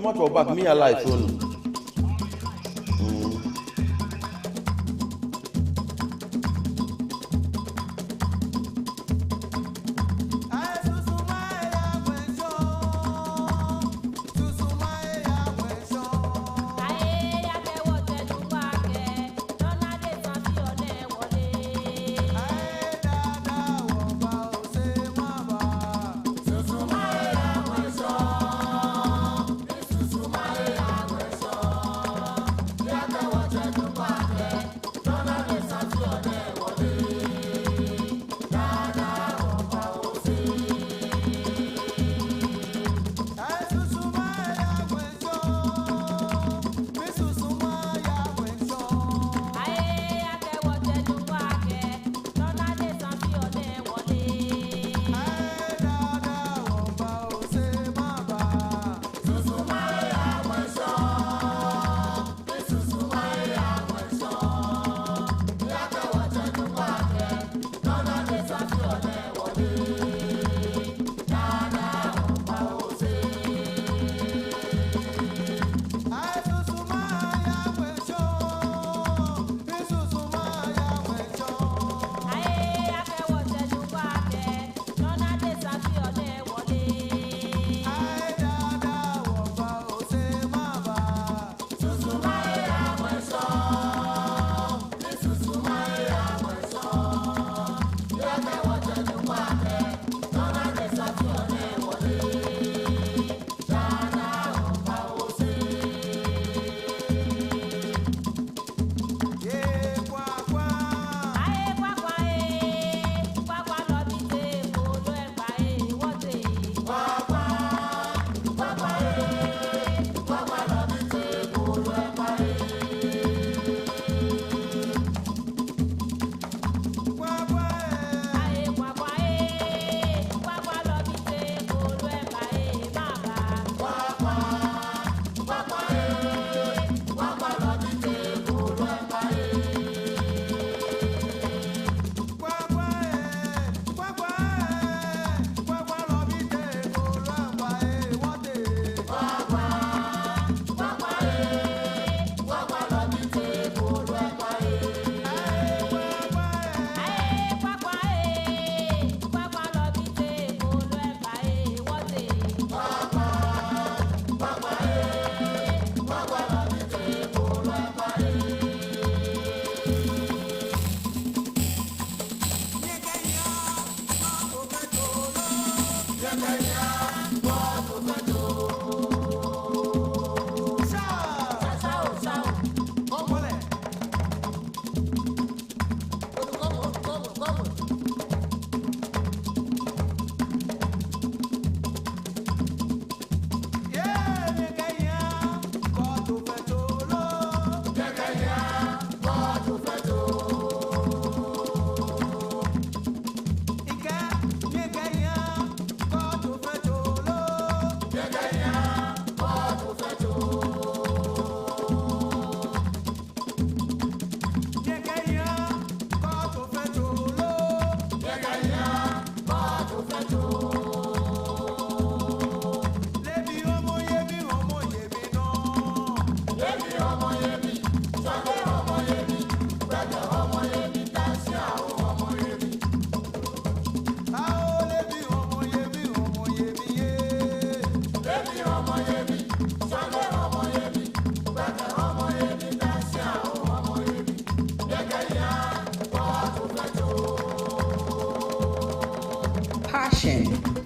I'm not for back me alive only.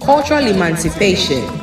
Cultural emancipation.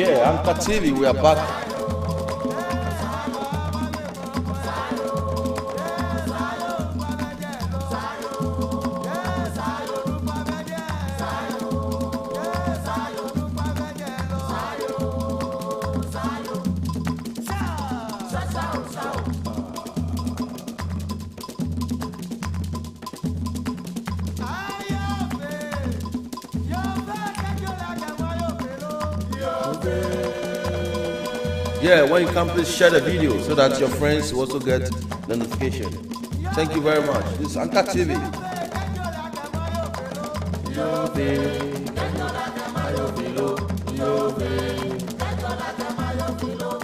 Yeah, Anca TV, we are back. Yeah, when you come, please share the video so that your friends will also get the notification. Thank you very much. This is Anca TV.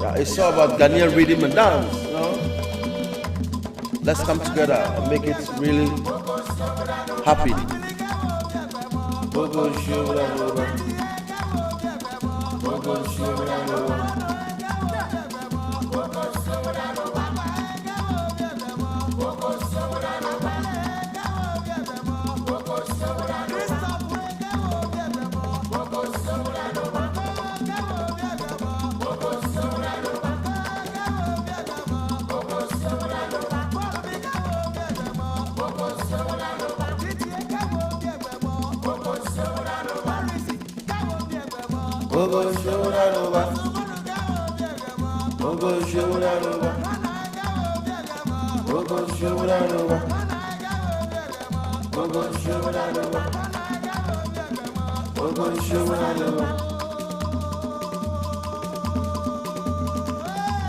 Yeah, it's all about Ghanaian rhythm and dance. You know? Let's come together and make it really happy.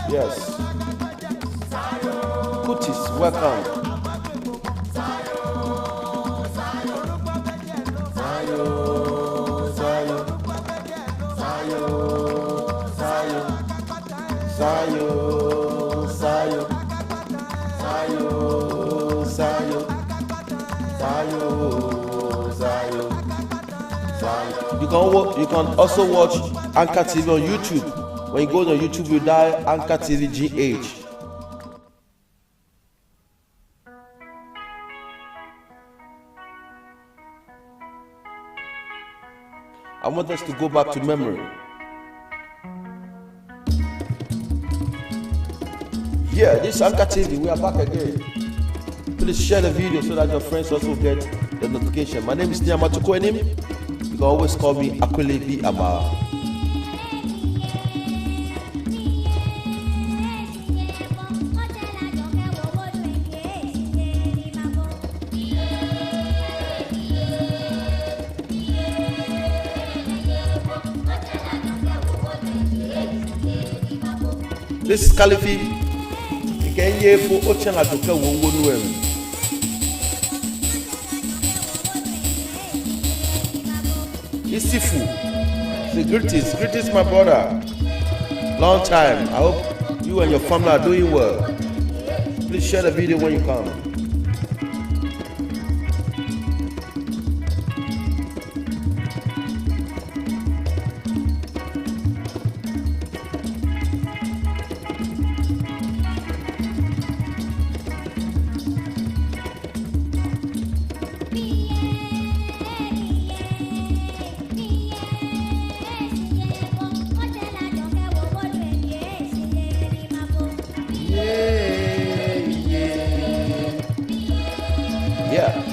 Yes. Kutis, welcome. You can also watch Anca TV on YouTube. When you go on YouTube, you dial Anca TV GH. I want us to go back to memory. Yeah, this is Anca TV. We are back again. Please share the video so that your friends also get the notification. My name is Niamatukoenim. You can always call me Akwelebi Ama. This is Khalifi. You can hear for Ochana Doka Wongonuem. Isifu. Say greetings, my brother. Long time. I hope you and your family are doing well. Please share the video when you come. Yeah.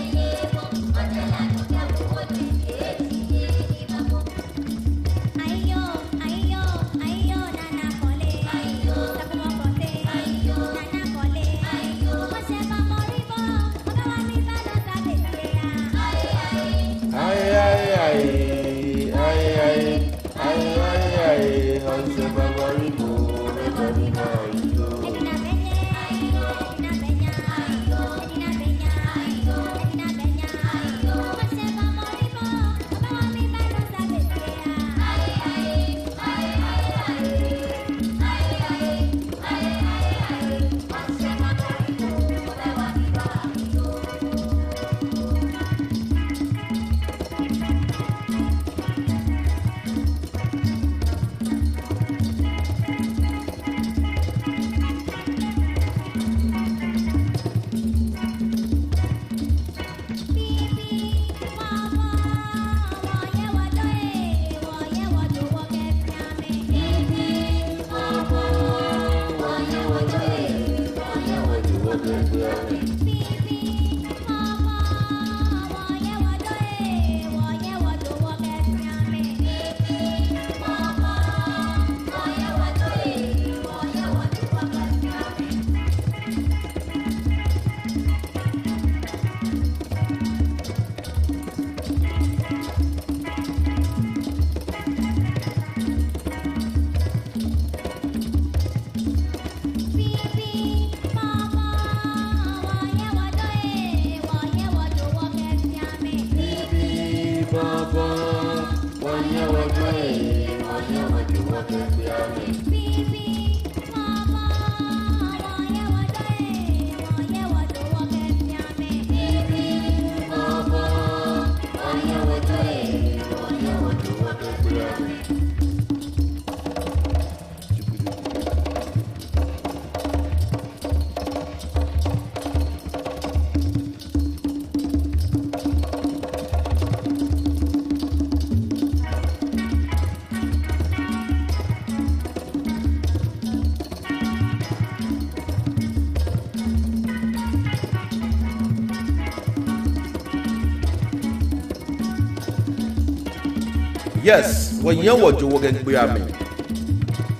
Yes, when you want to work and be a me.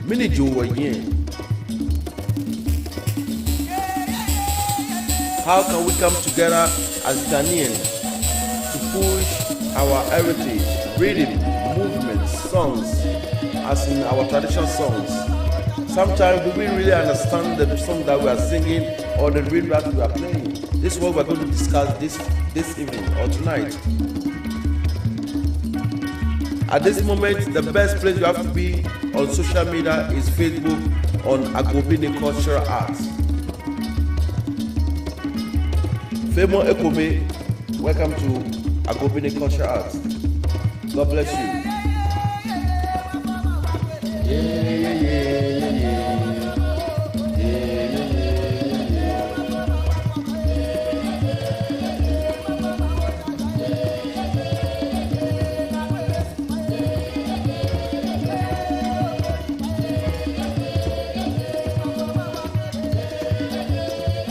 Mini Joe again. How can we come together as Ghanaians to push our heritage, rhythm, movements, songs, as in our traditional songs? Sometimes do we really understand the song that we are singing or the rhythm that we are playing? This is what we're going to discuss this evening or tonight. At this moment, the best place you have to be on social media is Facebook on Agobini Cultural Arts. Femo Ekome, welcome to Agobini Cultural Arts. God bless you.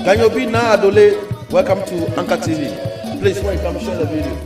Ganyobi Na Adole, welcome to Anca TV. Please, when you come, share the video.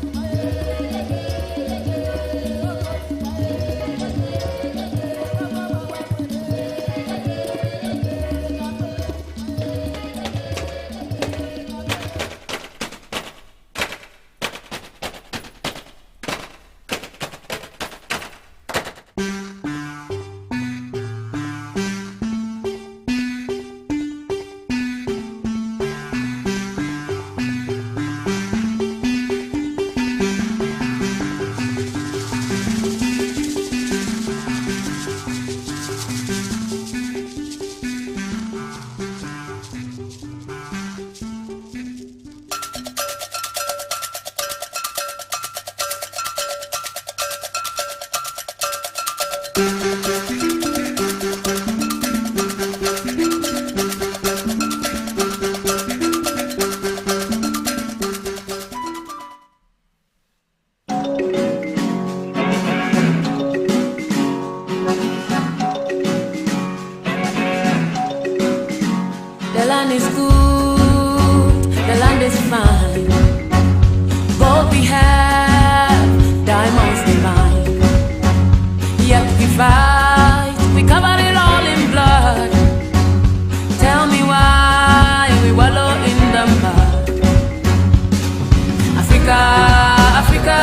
Africa,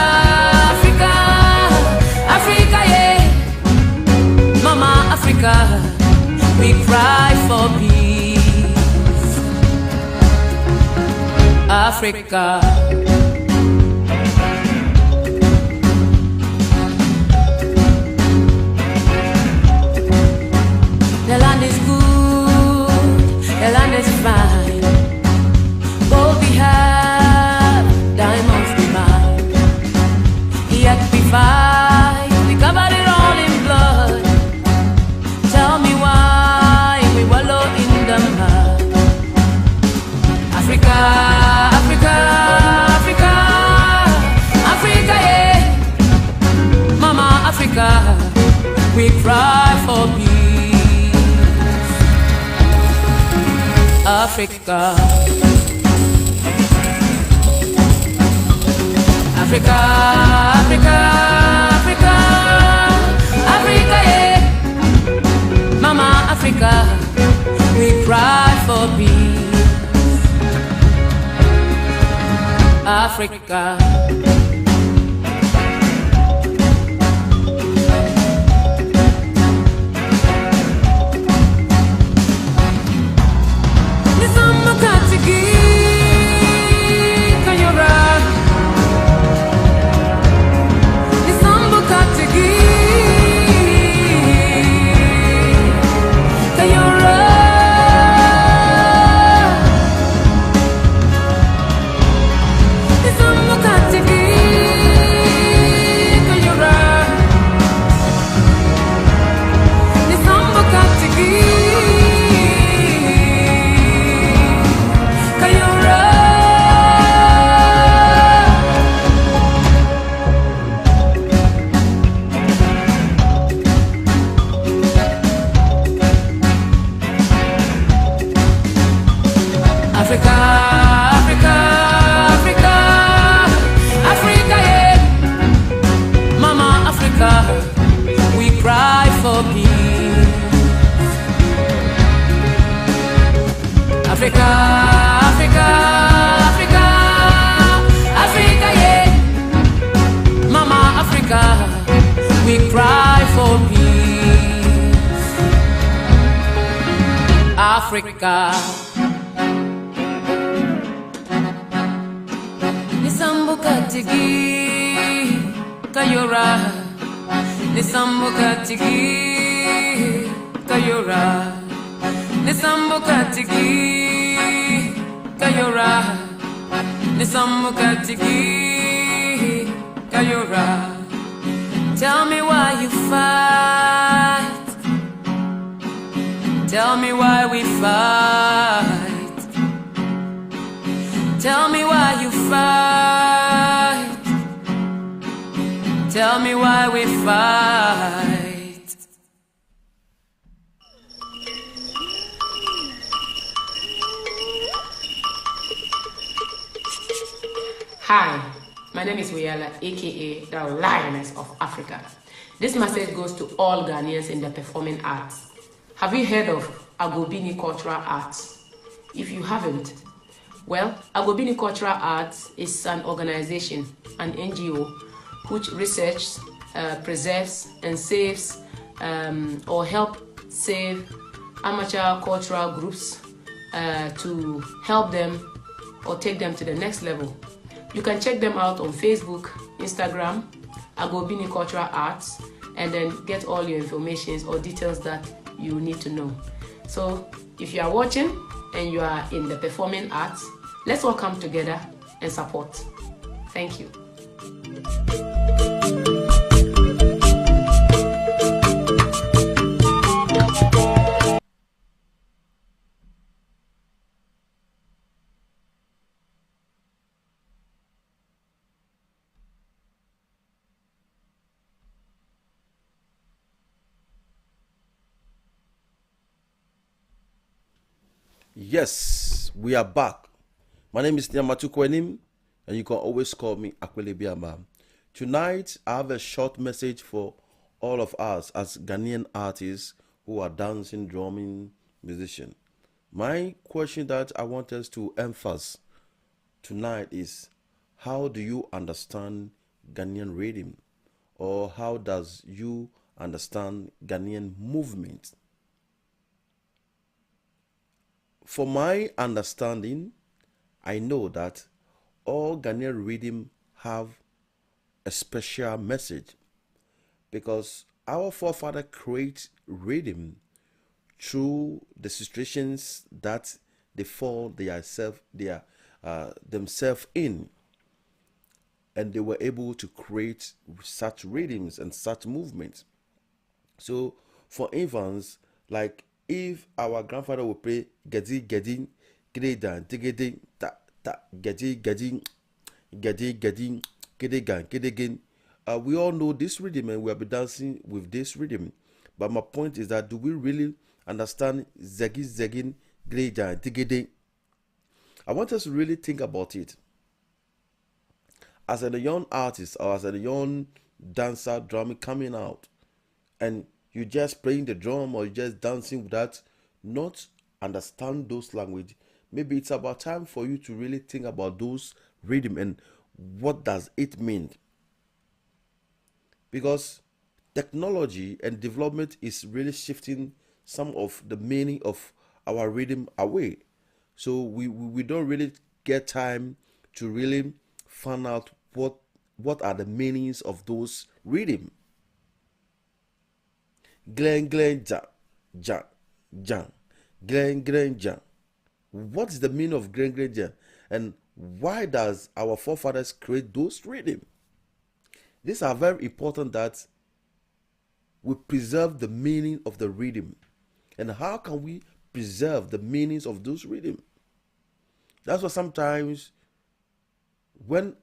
Africa, Africa, Africa, yeah. Mama Africa, we cry for peace. Africa. The land is good, the land is fine. Gold we have, diamonds we mine. Yet we fight, we covered it all in blood. Tell me why we wallow in the mud. Africa, Africa, Africa, Africa, yeah. Mama Africa, we cry for peace. Africa, Africa, Africa, Africa, Africa, yeah. Mama Africa, we cry for peace. Africa. Africa, Africa, Africa, Africa, yeah. Mama Africa, we cry for peace. Africa, Africa, Africa, Africa, yeah. Mama Africa, we cry for peace. Africa. Nisambuka-tigi kayora, Nisambuka-tigi kayora, Nisambuka-tigi kayora, Nisambuka-tigi kayora. Tell me why you fight. Tell me why we fight. Tell me why you fight. Tell me why we fight. Hi, my name is Weyala, aka the Lioness of Africa. This message goes to all Ghanaians in the performing arts. Have you heard of Agobini Cultural Arts? If you haven't, well, Agobini Cultural Arts is an organization, an NGO, which researches, preserves, and saves or help save amateur cultural groups to help them or take them to the next level. You can check them out on Facebook, Instagram, Agobini Cultural Arts, and then get all your information or details that you need to know. So if you are watching and you are in the performing arts, let's all come together and support. Thank you. Yes, we are back. My name is Nyamatu Kwenim, and you can always call me Akwele Biama. Tonight, I have a short message for all of us as Ghanaian artists who are dancing, drumming, musicians. My question that I want us to emphasize tonight is, how do you understand Ghanaian rhythm? Or how does you understand Ghanaian movement? For my understanding, I know that all Ghanaian rhythm have a special message, because our forefather create rhythm through the situations that they fall themselves in, and they were able to create such rhythms and such movements. So, for instance, like if our grandfather would play gedi gedi gidan tigedi ta ta gedi gedi gedi gedi gidigan gidigin, we all know this rhythm and we have been dancing with this rhythm. But my point is that, do we really understand zegi zegin gidan tigedi? I want us to really think about it. As a young artist or as a young dancer, drummer coming out, and you just playing the drum or you just dancing without not understand those language, maybe it's about time for you to really think about those rhythm and what does it mean. Because technology and development is really shifting some of the meaning of our rhythm away. So we don't really get time to really find out what are the meanings of those rhythm. Glen Glen ja ja ja Glen Glen ja. What is the meaning of Glen Glen ja? And why does our forefathers create those rhythm? These are very important that we preserve the meaning of the rhythm. And how can we preserve the meanings of those rhythm? That's why sometimes when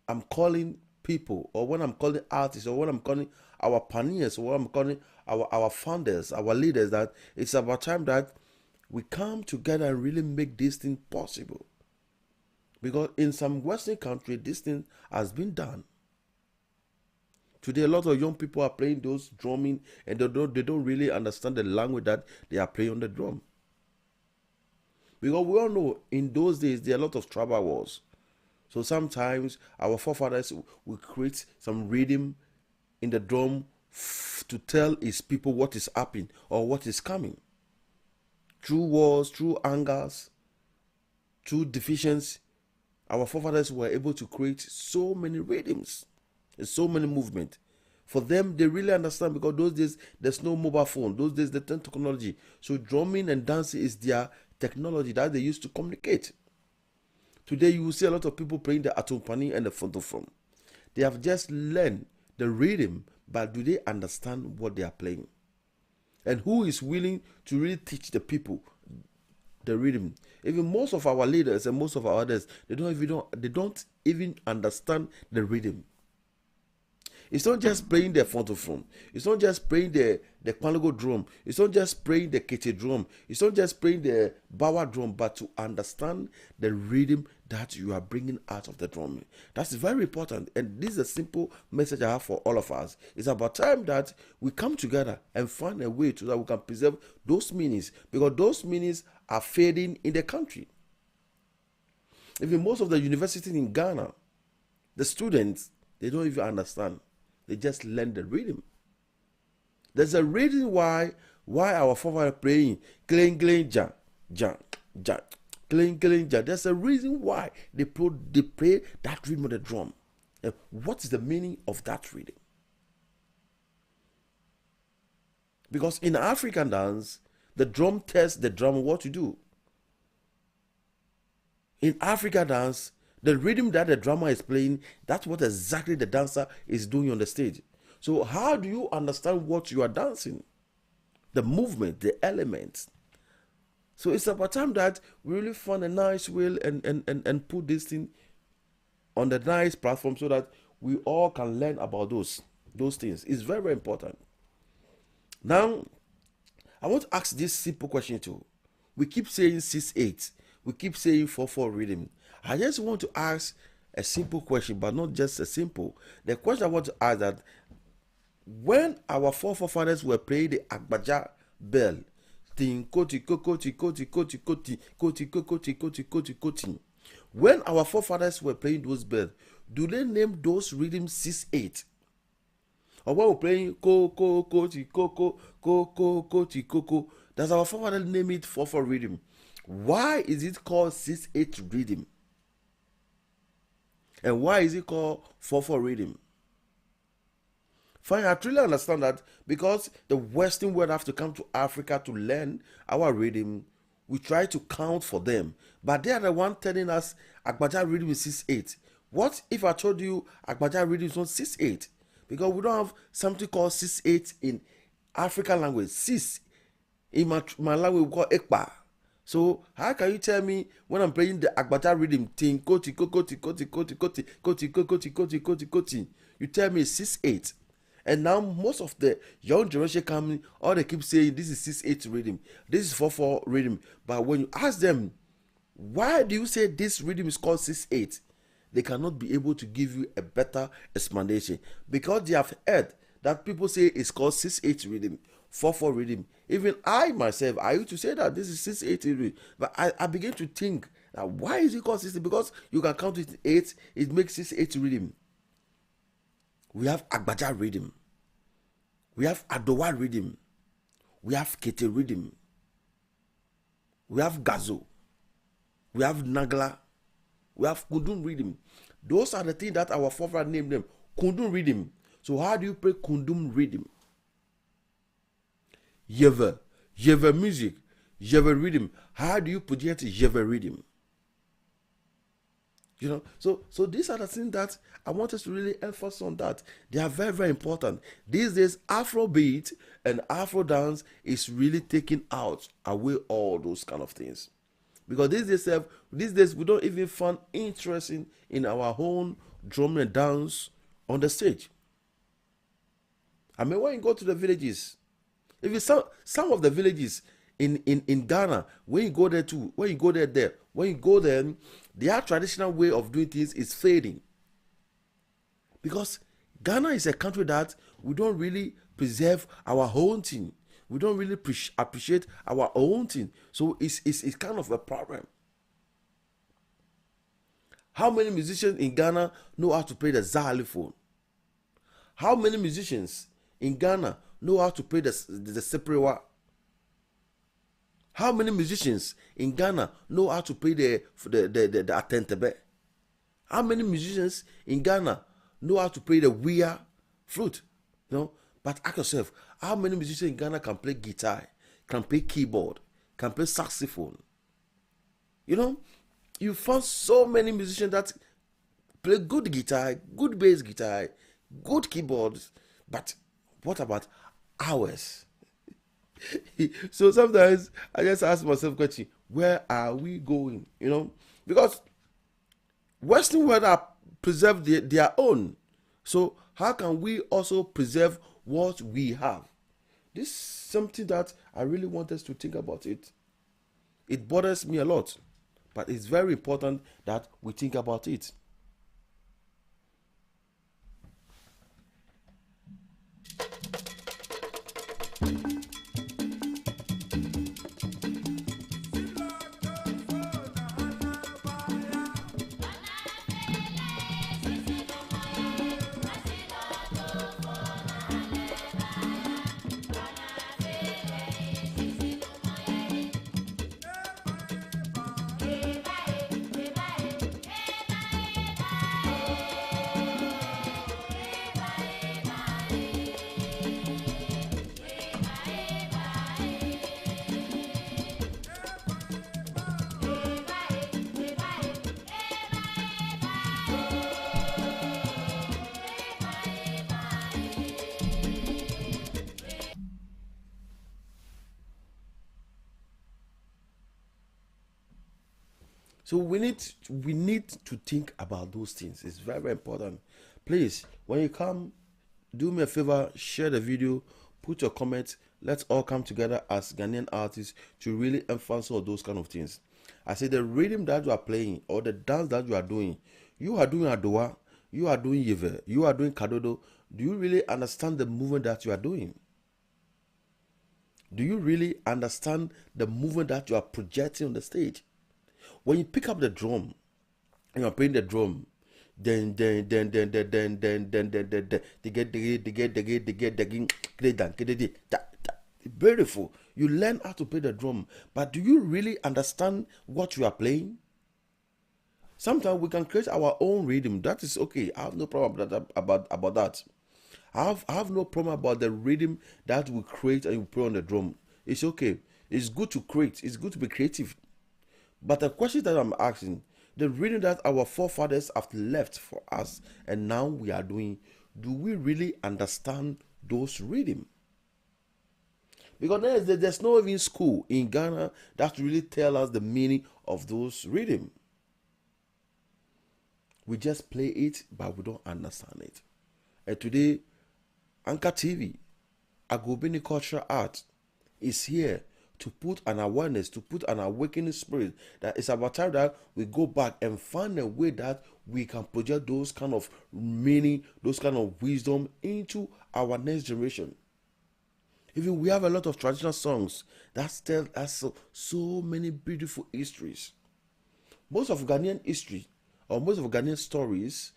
I'm calling people, or when I'm calling artists, or when I'm calling our pioneers, or when I'm calling our founders, our leaders, that it's about time that we come together and really make this thing possible. Because in some Western country, this thing has been done. Today, a lot of young people are playing those drumming, and they don't really understand the language that they are playing on the drum. Because we all know in those days there are a lot of tribal wars. So sometimes our forefathers will create some rhythm in the drum to tell his people what is happening or what is coming. Through wars, through angers, through divisions, our forefathers were able to create so many rhythms and so many movements. For them, they really understand, because those days there's no mobile phone. Those days they turn technology. So drumming and dancing is their technology that they used to communicate. Today you will see a lot of people playing the atumpani and the fontophone. They have just learned the rhythm, but do they understand what they are playing? And who is willing to really teach the people the rhythm? Even most of our leaders and most of our others, they don't even understand the rhythm. It's not just playing the fontophone. It's not just playing the kwalago drum. It's not just playing the kete drum. It's not just playing the bawa drum, but to understand the rhythm that you are bringing out of the drum. That's very important. And this is a simple message I have for all of us. It's about time that we come together and find a way so that we can preserve those meanings, because those meanings are fading in the country. Even most of the universities in Ghana, the students, they don't even understand. They just learn the rhythm. There's a reason why our forefathers are playing cling cling ja ja ja cling cling ja. There's a reason why they play that rhythm on the drum. And what is the meaning of that rhythm? Because in African dance, the drum tells the drummer what to do. In African dance, the rhythm that the drummer is playing, that's what exactly the dancer is doing on the stage. So how do you understand what you are dancing? The movement, the elements. So it's about time that we really find a nice way and put this thing on the nice platform so that we all can learn about those things. It's very, very important. Now, I want to ask this simple question too. We keep saying 6/8. We keep saying 4/4 rhythm. I just want to ask a simple question, but not just a simple. The question I want to ask that when our forefathers were playing the Agbaja bell, ting koti koti koti koti koti koti koti koti koti koti, When our forefathers were playing those bells, do they name those rhythms 6/8? Or when we're playing ko ko ko ti ko ko ko ko ko ti ko ko, does our forefathers name it 4/4 rhythm? Why is it called 6/8 rhythm? And why is it called 4/4 rhythm? Fine, I truly understand that because the Western world have to come to Africa to learn our rhythm, we try to count for them. But they are the one telling us Agbaja rhythm is 6/8. What if I told you Agbaja rhythm is not 6/8? Because we don't have something called 6/8 in African language. 6 in my language we call Ekpa. So how can you tell me when I'm playing the Agbaja rhythm thing, koti koti koti koti koti koti koti koti koti koti, you tell me 6/8? And now most of the young generation coming, all they keep saying this is 6/8 rhythm, this is 4/4 rhythm. But when you ask them, why do you say this rhythm is called 6/8? They cannot be able to give you a better explanation because they have heard that people say it's called 6/8 rhythm, 4/4 rhythm. Even I myself, I used to say that this is 6/8 rhythm, but I began to think that why is it called 6/8? Because you can count it 8, it makes 6/8 rhythm. We have Agbaja rhythm, we have Adowa rhythm, we have Kete rhythm, we have Gazo, we have Nagla, we have Kundum rhythm. Those are the things that our forefathers named them. Kundum rhythm. So how do you play Kundum rhythm? Yeve music, Yeve rhythm. How do you project Yeve rhythm? You know, so these are the things that I want us to really emphasize on, that they are very, very important. These days, Afrobeat and Afro dance is really taking out away all those kind of things. Because these days we don't even find interest in our own drum and dance on the stage. I mean, when you go to the villages, if you some of the villages in Ghana, when you go there, their traditional way of doing things is fading. Because Ghana is a country that we don't really preserve our own thing. We don't really appreciate our own thing. So it's kind of a problem. How many musicians in Ghana know how to play the xylophone? How many musicians in Ghana know how to play the seprewa? How many musicians in Ghana know how to play the atentebe? How many musicians in Ghana know how to play the wia flute? You know, but ask yourself, how many musicians in Ghana can play guitar, can play keyboard, can play saxophone? You know, you found so many musicians that play good guitar, good bass guitar, good keyboards, but what about ours? So sometimes I just ask myself question, where are we going? You know, because Western world are preserved their own. So how can we also preserve what we have? This is something that I really want us to think about it. It bothers me a lot, but it's very important that we think about it. So we need to think about those things. It's very, very important. Please, when you come, do me a favor, share the video, put your comments. Let's all come together as Ghanaian artists to really emphasize all those kind of things. I say the rhythm that you are playing or the dance that you are doing Adowa, you are doing Yeve, you are doing Kadodo. Do you really understand the movement that you are doing? Do you really understand the movement that you are projecting on the stage? When you pick up the drum, and you're playing the drum, then they get beautiful. You learn how to play the drum, but do you really understand what you are playing? Sometimes we can create our own rhythm. That is okay. I have no problem about that. I have no problem about the rhythm that we create and we play on the drum. It's okay. It's good to create. It's good to be creative. But the question that I'm asking, the rhythm that our forefathers have left for us and now we are doing, do we really understand those rhythm? Because there's no even school in Ghana that really tell us the meaning of those rhythm. We just play it, but we don't understand it. And today, Anca TV, Agobini Cultural Art, is here to put an awareness, to put an awakening spirit that it's about time that we go back and find a way that we can project those kind of meaning, those kind of wisdom into our next generation. Even we have a lot of traditional songs that tell us so many beautiful histories. Most of Ghanaian history, or most of Ghanaian stories,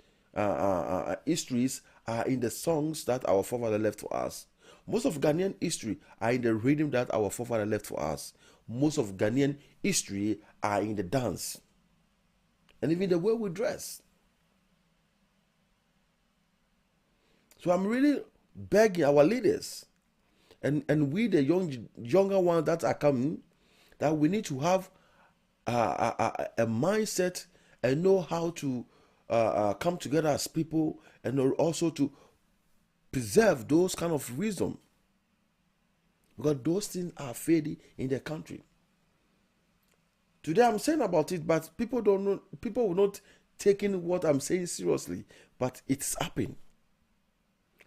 histories are in the songs that our forefathers left for us. Most of Ghanaian history are in the rhythm that our forefathers left for us. Most of Ghanaian history are in the dance. And even the way we dress. So I'm really begging our leaders and we the younger ones that are coming, that we need to have a mindset and know how to come together as people, and also to preserve those kind of wisdom, because those things are fading in the country. Today I'm saying about it, but people don't know. People will not taking what I'm saying seriously, but it's happening.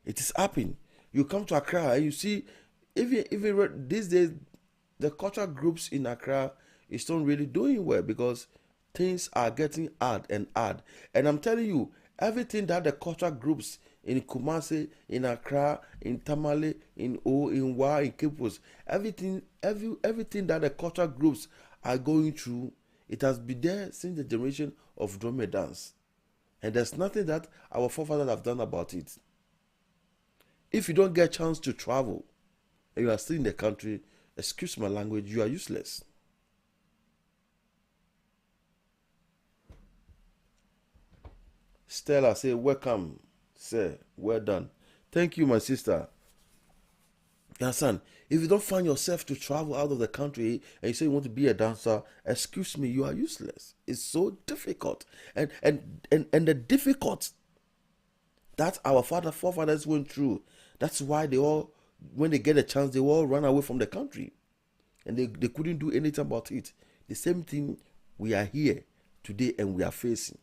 It is happening. You come to Accra and you see, even these days, the cultural groups in Accra is not really doing well because things are getting hard and hard. And I'm telling you, everything that the cultural groups in Kumasi, in Accra, in Tamale, in Wa, in Cape Coast, everything that the cultural groups are going through, it has been there since the generation of drum and dance. And there's nothing that our forefathers have done about it. If you don't get a chance to travel and you are still in the country, excuse my language, you are useless. Stella say, welcome, sir. Well done. Thank you, my sister. You understand? If you don't find yourself to travel out of the country and you say you want to be a dancer, excuse me, you are useless. It's so difficult. And the difficult that our forefathers went through, that's why they all, when they get a chance, they all run away from the country. And they couldn't do anything about it. The same thing we are here today and we are facing.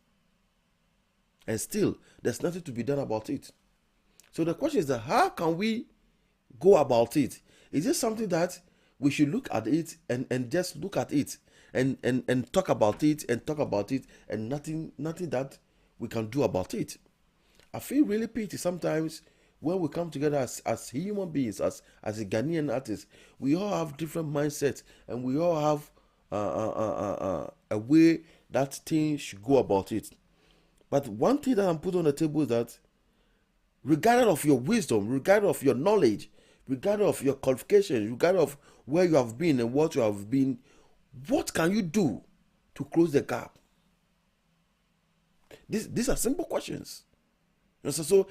And still, there's nothing to be done about it. So the question is that how can we go about it? Is it something that we should look at it and just look at it and talk about it and nothing that we can do about it? I feel really pity sometimes when we come together as human beings, as a Ghanaian artist. We all have different mindsets and we all have a way that things should go about it. But one thing that I'm putting on the table is that regardless of your wisdom, regardless of your knowledge, regardless of your qualifications, regardless of where you have been and what you have been, what can you do to close the gap? These are simple questions. So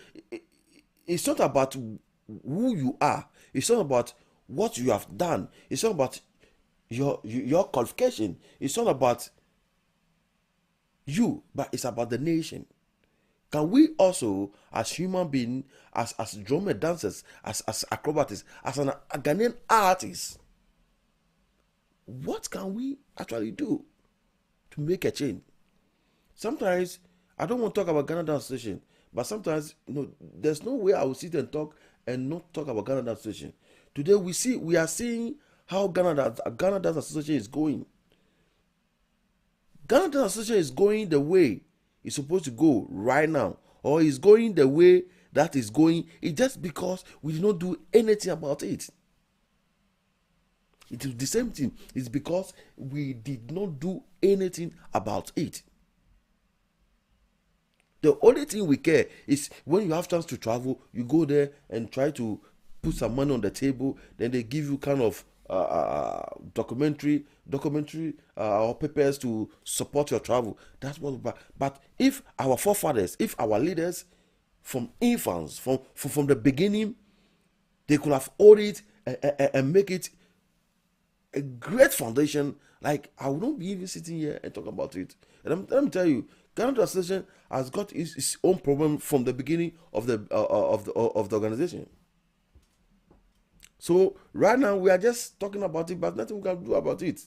it's not about who you are. It's not about what you have done. It's not about your qualification. It's not about you, but it's about the nation. Can we also, as human beings, as drummer dancers, as acrobatists, as a Ghanaian artist, what can we actually do to make a change? Sometimes I don't want to talk about Ghana Dance Association, but sometimes there's no way I will sit and talk and not talk about Ghana Dance Association. Today we are seeing how Ghana Dance Association is going. Ghana Dance Association is going the way it's supposed to go right now, or is going the way that is going. It's just because we did not do anything about it. It is the same thing. It's because we did not do anything about it. The only thing we care is when you have chance to travel, you go there and try to put some money on the table. Then they give you kind of documentary or papers to support your travel. That's what. But if our forefathers, if our leaders, from infants, from the beginning, they could have owed it and make it a great foundation. Like, I would not be even sitting here and talk about it. And let me tell you, Ghana Translation has got its own problem from the beginning of the organization. So right now we are just talking about it, but nothing we can do about it.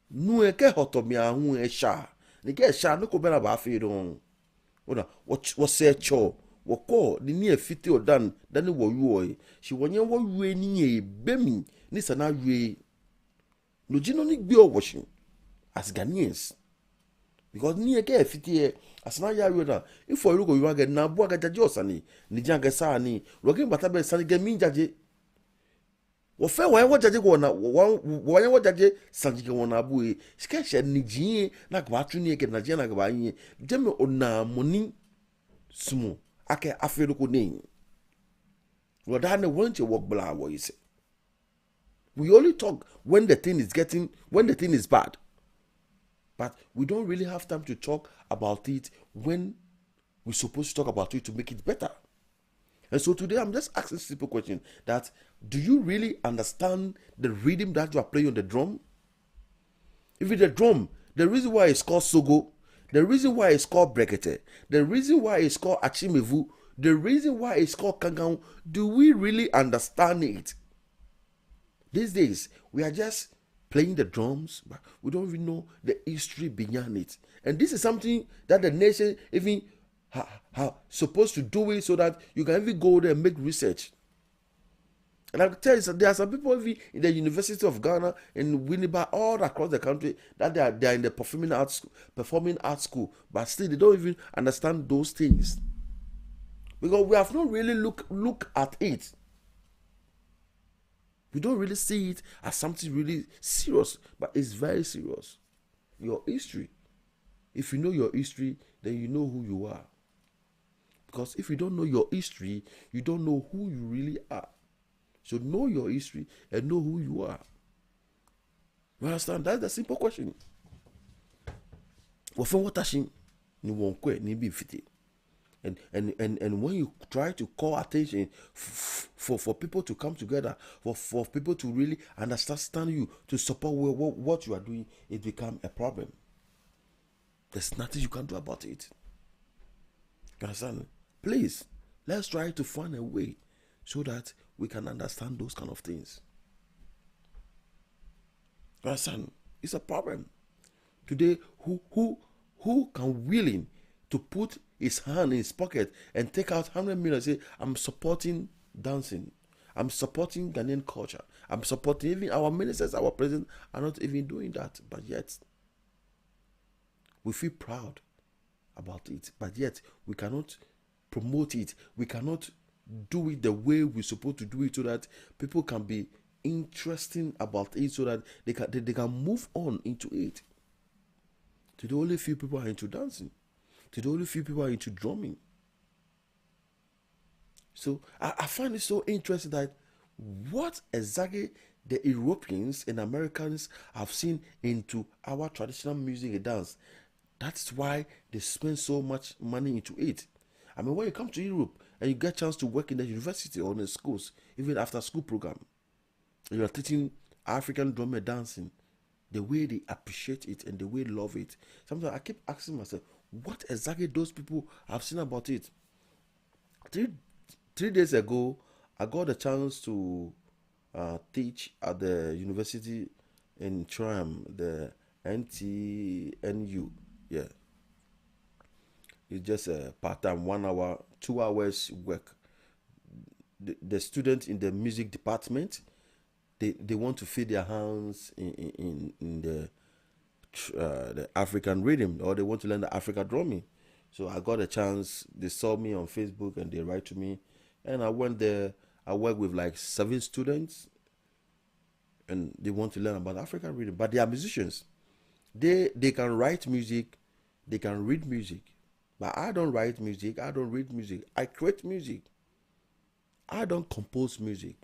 Nu eke hotomi ahu esha. Ni ke esha no ko bena ba fe don. Ona what say cho. Wo ko ni ni efiti odan dani wo yuo. She wonye wo yue ni ye bemi ni sana yue. No jino ni gbe washing as Ghanaians. Because ni eke efiti asana ya yue na. If for you go you get na bo ga jaje osani ni jange sa ni. Rokin batabe sani ge min jaje. Wofe wa jaje ko na wa jaje sanjike wona abu sika she ni jin na kwa atu ni ke na je na kwa yin jeme ona moni sumo ake afero ko ni woda na wonche work bla wo ise. We only talk when the thing is bad, but we don't really have time to talk about it when we're supposed to talk about it to make it better. And so today I'm just asking a simple question that, do you really understand the rhythm that you are playing on the drum? If it's a drum, the reason why it's called Sogo, the reason why it's called Brekete, the reason why it's called Achimevu, the reason why it's called Kangao, do we really understand it? These days, we are just playing the drums, but we don't even know the history behind it. And this is something that the nation even supposed to do it so that you can even go there and make research. And I can tell you, there are some people even in the University of Ghana in Winnipeg, all across the country, that they are in the performing arts school, but still they don't even understand those things because we have not really look at it. We don't really see it as something really serious, but it's very serious. Your history. If you know your history, then you know who you are. Because if you don't know your history, you don't know who you really are. So know your history and know who you are. You understand? That's the simple question. And when you try to call attention for people to come together, for people to really understand you, to support what you are doing, it becomes a problem. There's nothing you can do about it. You understand? Please, let's try to find a way so that we can understand those kind of things. You understand? It's a problem. Today, who can willing to put his hand in his pocket and take out 100 million and say, I'm supporting dancing, I'm supporting Ghanaian culture, I'm supporting, even our ministers, our president are not even doing that, but yet we feel proud about it, but yet we cannot promote it, we cannot do it the way we're supposed to do it so that people can be interesting about it, so that they can move on into it. Today only few people are into dancing. Today only few people are into drumming. So I find it so interesting that what exactly the Europeans and Americans have seen into our traditional music and dance. That's why they spend so much money into it. I mean, when you come to Europe and you get a chance to work in the university or in the schools, even after school program, you are teaching African drum and dancing, the way they appreciate it and the way they love it. Sometimes I keep asking myself, what exactly those people have seen about it? Three days ago, I got a chance to teach at the university in Tram, the NTNU. Yeah. It's just a part-time 1 hour, 2 hours work. The students in the music department, they want to feel their hands in the African rhythm, or they want to learn the African drumming. So I got a chance. They saw me on Facebook and they write to me, and I went there. I worked with like 7 students, and they want to learn about African rhythm. But they are musicians. They can write music, they can read music, But I don't write music. I don't read music. I create music. I don't compose music.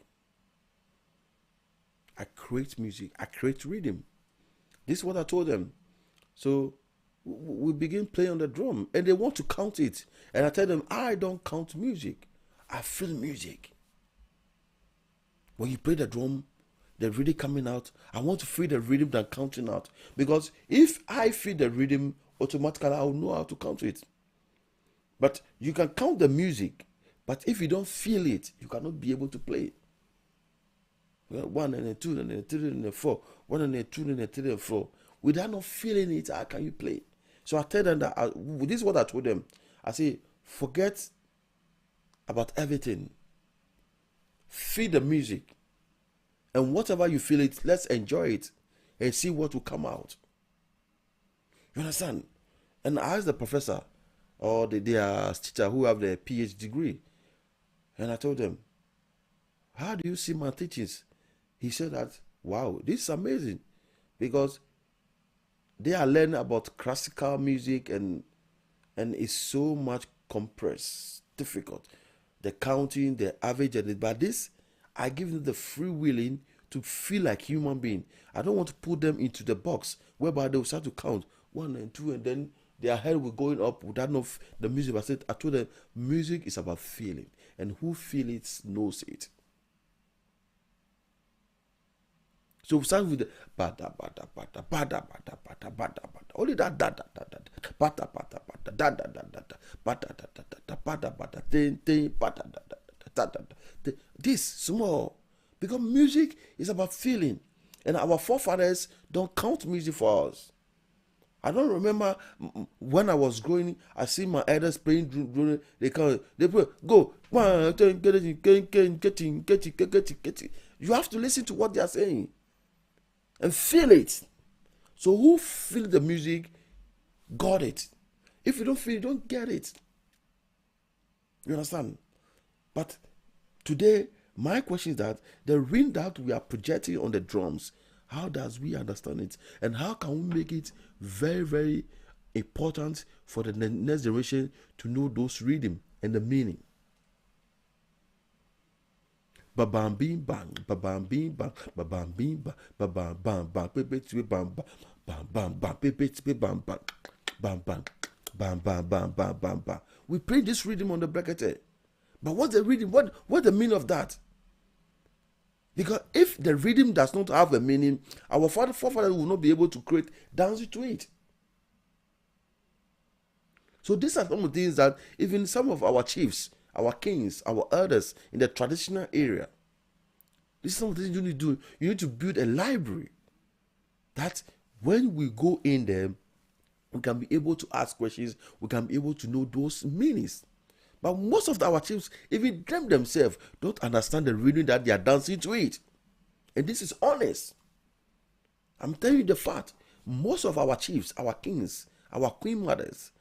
I create music. I create rhythm. This is what I told them. So we begin playing on the drum, and they want to count it. And I tell them, I don't count music. I feel music. When you play the drum, the rhythm coming out, I want to feel the rhythm than counting out. Because if I feel the rhythm, automatically I will know how to count it. But you can count the music, but if you don't feel it, you cannot be able to play it. 1 and a 2 and a 3 and a 4. 1 and a 2 and a 3 and 4. Without not feeling it, how can you play? So I tell them that, this is what I told them. I say, forget about everything. Feel the music. And whatever you feel it, let's enjoy it and see what will come out. You understand? And I asked the professor or their teacher who have the PhD degree, and I told them, how do you see my teachings? He said that, wow, this is amazing, because they are learning about classical music and it's so much compressed, difficult. The counting, the average, and but this, I give them the free willing to feel like human being. I don't want to put them into the box whereby they will start to count 1 and 2, and then their head will going up without enough the music. I told them music is about feeling, and who feels it knows it. So we start with the bada bada bada bada bada bada bada bada. Only that da da da da bada bada bada da da da da da bada da da da bada bada tin tin bada da da da da da. This small, because music is about feeling, and our forefathers don't count music for us. I don't remember when I was growing. I see my elders playing. They play. Go. You have to listen to what they are saying and feel it. So who feel the music got it. If you don't feel it, you don't get it. You understand? But today, my question is that the ring that we are projecting on the drums, how does we understand it? And how can we make it very, very important for the next generation to know those rhythm and the meaning? Ba bam bing bang, ba bam bing bang, ba bam bing bang, ba bam bam bam, pepe twe bam bam, bam bam bam, pepe twe bam bam, bam bam, bam bam bam bam bam bam. We play this rhythm on the bracket. But what's the rhythm? What's the meaning of that? Because if the rhythm does not have a meaning, our forefathers will not be able to create dance to it. So these are some of the things that even some of our chiefs, our kings, our elders in the traditional area, this is some of the things you need to do. You need to build a library that when we go in there, we can be able to ask questions, we can be able to know those meanings. But most of our chiefs, even them themselves, don't understand the rhythm that they are dancing to it. And this is honest. I'm telling you the fact. Most of our chiefs, our kings, our queen mothers,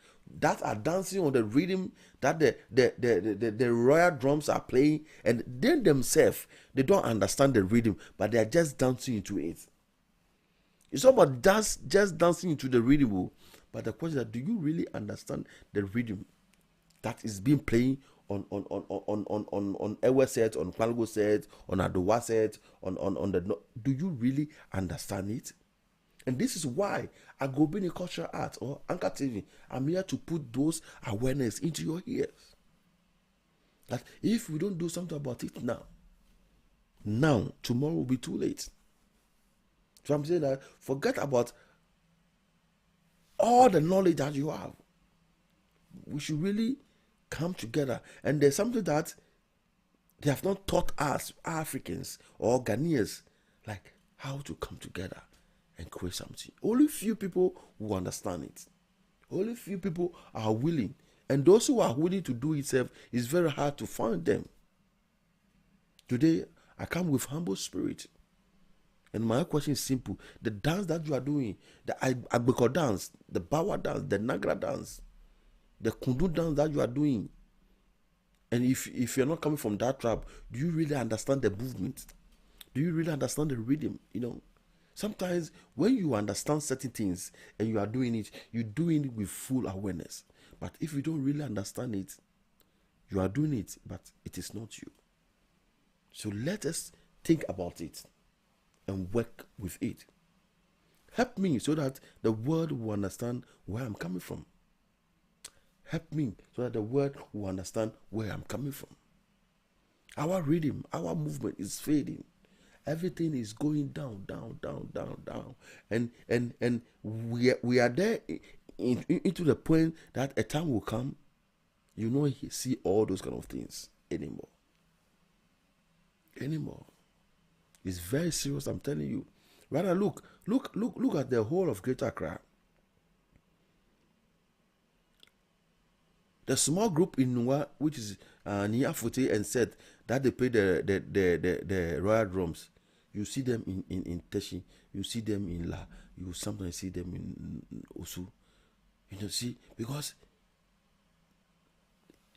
that are dancing on the rhythm that the royal drums are playing, and they themselves, they don't understand the rhythm, but they are just dancing into it. It's not about just dancing into the rhythm, but the question is, do you really understand the rhythm that is being playing on Ewe set, on Kwango set, on Adowa set, on the, do you really understand it? And this is why Agobini Cultural Arts or Anca TV, I'm here to put those awareness into your ears. That if we don't do something about it now, tomorrow will be too late. So I'm saying that forget about all the knowledge that you have. We should really come together. And there's something that they have not taught us Africans or Ghanaians, like how to come together and create something. Only few people will understand it. Only few people are willing. And those who are willing to do it, it's very hard to find them. Today, I come with humble spirit. And my question is simple. The dance that you are doing, the Agbeko dance, the Bawa dance, the Nagra dance, the Kundu dance that you are doing, and if you're not coming from that tribe, do you really understand the movement? Do you really understand the rhythm? Sometimes when you understand certain things and you are doing it, you're doing it with full awareness. But if you don't really understand it, you are doing it, but it is not you. So let us think about it and work with it. Help me so that the world will understand where I'm coming from. Help me so that the world will understand where I'm coming from. Our rhythm, our movement is fading. Everything is going down. And we are there into the point that a time will come, you know, see all those kind of things anymore. It's very serious, I'm telling you. Rather, look at the whole of Greater Accra. The small group in Nwa, which is near Fute and said that they play the royal drums. You see them in Teshi, you see them in La, you sometimes see them in Osu. You know, see, because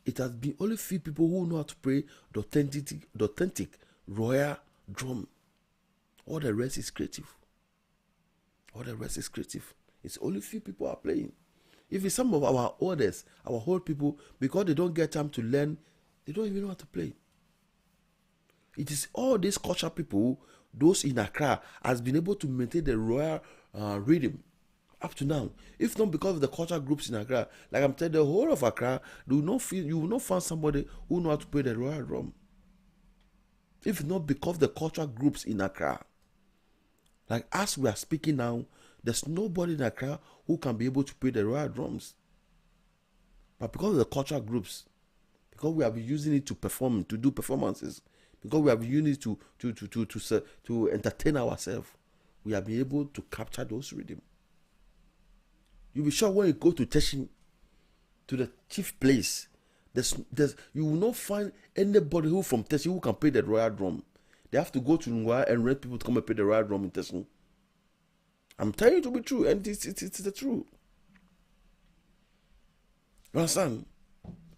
it has been only few people who know how to play the authentic royal drum. All the rest is creative. It's only few people are playing. If it's some of our oldest, our old people, because they don't get time to learn, they don't even know how to play. It is all these cultural people, those in Accra, has been able to maintain the royal rhythm up to now. If not because of the cultural groups in Accra, like I'm telling you, the whole of Accra, you will not find somebody who know how to play the royal drum. If not because of the cultural groups in Accra, like as we are speaking now, there's nobody in Accra who can be able to play the royal drums. But because of the cultural groups, because we have been using it to perform, to do performances, because we have been using it to entertain ourselves, we have been able to capture those rhythms. You'll be sure when you go to Teshin, to the chief place, you will not find anybody who from Teshin who can play the royal drum. They have to go to Nwa and rent people to come and play the royal drum in Teshin. I'm telling you to be true, and it's the truth. You understand?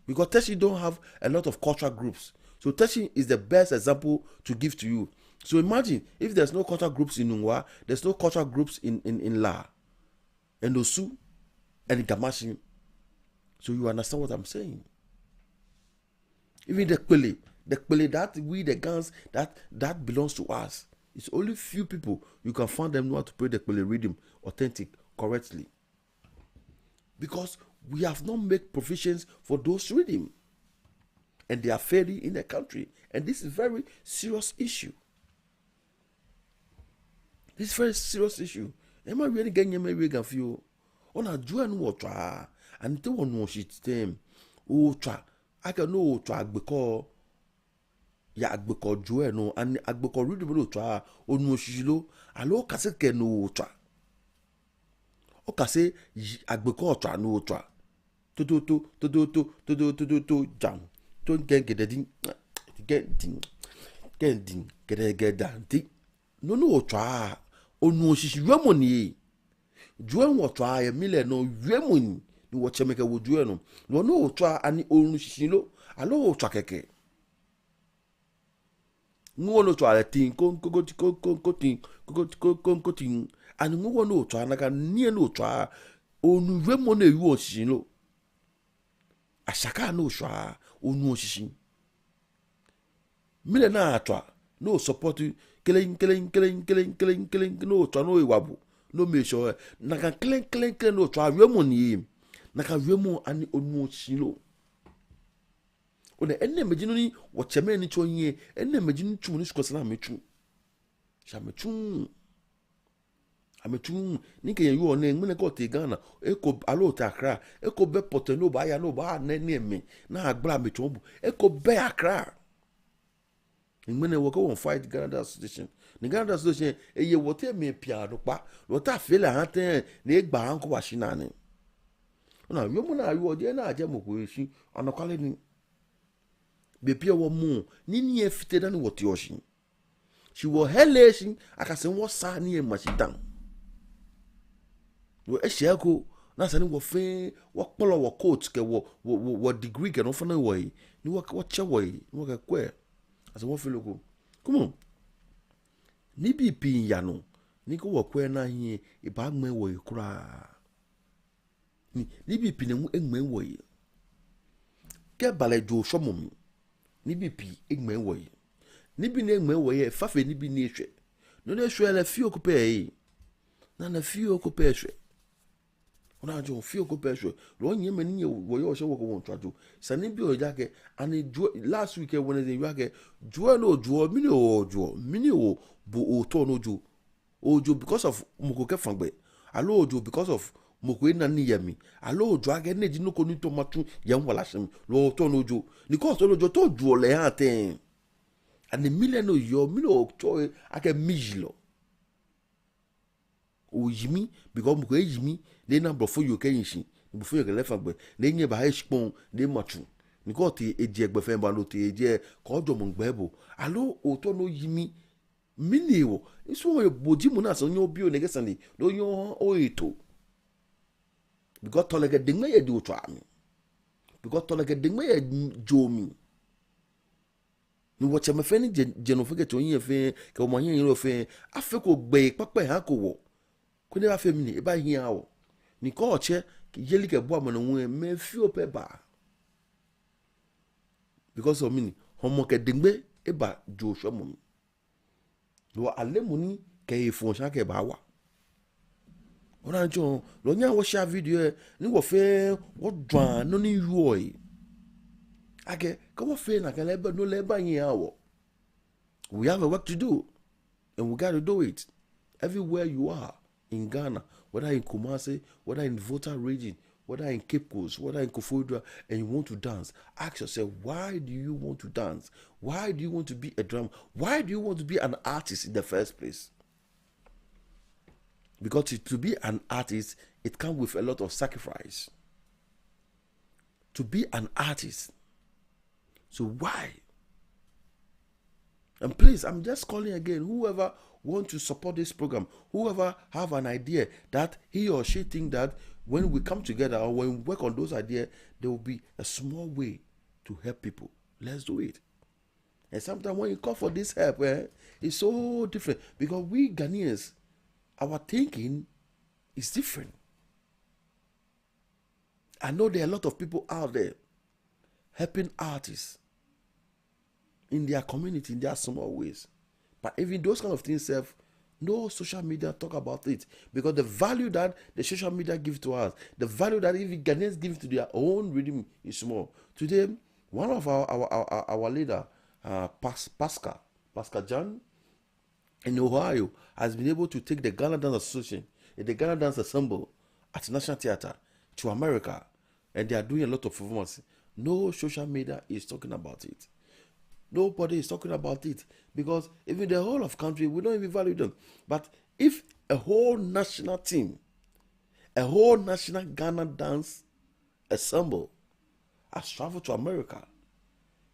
Because Teshin don't have a lot of cultural groups. So Teshin is the best example to give to you. So imagine if there's no cultural groups in Nwa, there's no cultural groups in La, and Osu, and Gamashi. So you understand what I'm saying? Even the Kwele that we the guns that belongs to us. It's only few people you can find them know how to play the Kwele rhythm authentic correctly. Because we have not made provisions for those rhythm. And they are failing in the country. And this is a very serious issue. This is a very serious issue. Am I really getting my way of you? On a joint water and do one more shit them. Oh, try. I can know try because ya agbeko joe no and agbeko read the try on no shilo. Alo kase ke no try. O kase agbeko try no try. To jam. Don't get no try. O no shishi remoni. Joe what try a million no remoni. Ni watch make a wood no. No try any onu shilo. Alo trakeke. No no try a thing go and no try naga near no try onu remone you shilo. Ashaka no shwa onu shishin. Mile na atwa no support killing no try no iwabu no me sure naga killing no try remoni naka remo ani onu shilo. Ona enne mejinu ni wocheme ni chonye enne mejinu chu ni skosana mechu. Sha mechu. Amechu ni ke yu one ngene ko te Ghana eko alo ta Accra eko be poteno ba ya no ba na ni eme na agbra mechu bu eko be Accra. Ngene wo ko won fight Ghana Association. Ni Ghana Association eye wote me pia do pa wota fele hanten na egba hanko wa shinane. Ona yomu na yu ode na aje mo ko eshi anakwale ni be pia wo mu ni ni efite da ni wote oshin. She wo helation akase wo sa ni e machidan. We eshako na sani wo fe wo polo wo coach ke wo degree ke no fana wo yi ni wo che wo yi wo ke kwe as wo fe loko come on ni bi pin ya no ni ko wo kwe na hin e ba gme wo yi kura ni bi pi ne engmen wo yi ke bale jo shomom ni bi pi engmen wo yi ni bi ne engmen wo yi fa fe ni bi ni ehwe no na ehwe la fi okupe yi na fi okupe ehwe ona jo fi okupe ehwe lo nye mani ye wo yo se wo ko won twaju sani bi o jake ani jo last week Wednesday you ake jo no jo mini o bu o to no jo ojo because of mukoke fangbe alo ojo because of moko na ni yemi alo ojo age neji no ko ni tomatu yan wala sem lo to no ojo ni ko to ojo to ju ole han ten and the million no yo mi no to ake mijilo o yimi because moko yimi le na brofo yo ken yin before you le fangbe le yin ba hpon le matu ni ko ti eji egbe fe ba lo ti eji ko jo mo ngbe bo alo o to no yimi mini wo iso boji mu na so nyo bi o negesani do yo o eto because to like dingme ye di otwa mi because to like dingme ye jomi ni wo che me fe ni jeno fe ke to yin fe ke o mo yin ro fe afe ko gbe pape ha ko wo ko ne ba fe mi ni e ba yin awo ni ko che yeli ke bo amana wu me fi o pe ba because of me homo ke dingme e ba jo so mo lo alemuni ke ifon sha ke ba wa ona jo lo nya wo share video ni wo fe wo dwan no ni yuoi age ko wo fe na ke leba no leba yin awo we have a work to do and we got to do it everywhere you are in Ghana, whether in Kumasi, whether in Volta region, whether in Cape Coast, whether in Kofodra, and you want to dance, ask yourself, why do you want to dance? Why do you want to be a drummer? Why do you want to be an artist in the first place? Because to be an artist, it comes with a lot of sacrifice. To be an artist. So why? And please, I'm just calling again, whoever want to support this program, whoever have an idea that he or she think that when we come together or when we work on those ideas, there will be a small way to help people. Let's do it. And sometimes when you call for this help, it's so different because we Ghanaians, our thinking is different. I know there are a lot of people out there helping artists in their community, in their small ways. But even those kind of things, no social media talk about it because the value that the social media give to us, the value that even Ghanaians give to their own rhythm is small. Today, one of our leader, Pascal John in Ohio, has been able to take the Ghana Dance Association and the Ghana Dance Ensemble at National Theatre to America, and they are doing a lot of performance. No social media is talking about it. Nobody is talking about it because even the whole of country, we don't even value them. But if a whole national team, a whole national Ghana dance ensemble has traveled to America,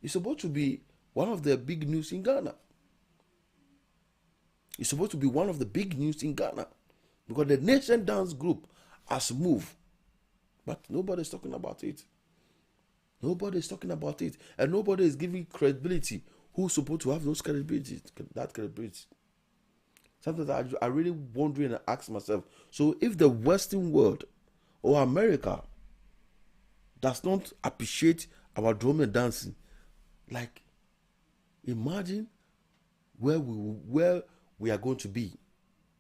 it's supposed to be one of the big news in Ghana. It's supposed to be one of the big news in Ghana because the Nation Dance Group has moved, but nobody is talking about it. Nobody is talking about it, and nobody is giving credibility. Who's supposed to have those credibility? That credibility. Sometimes I really wondering and ask myself. So if the Western world or America does not appreciate our drum and dancing, like imagine where we are going to be.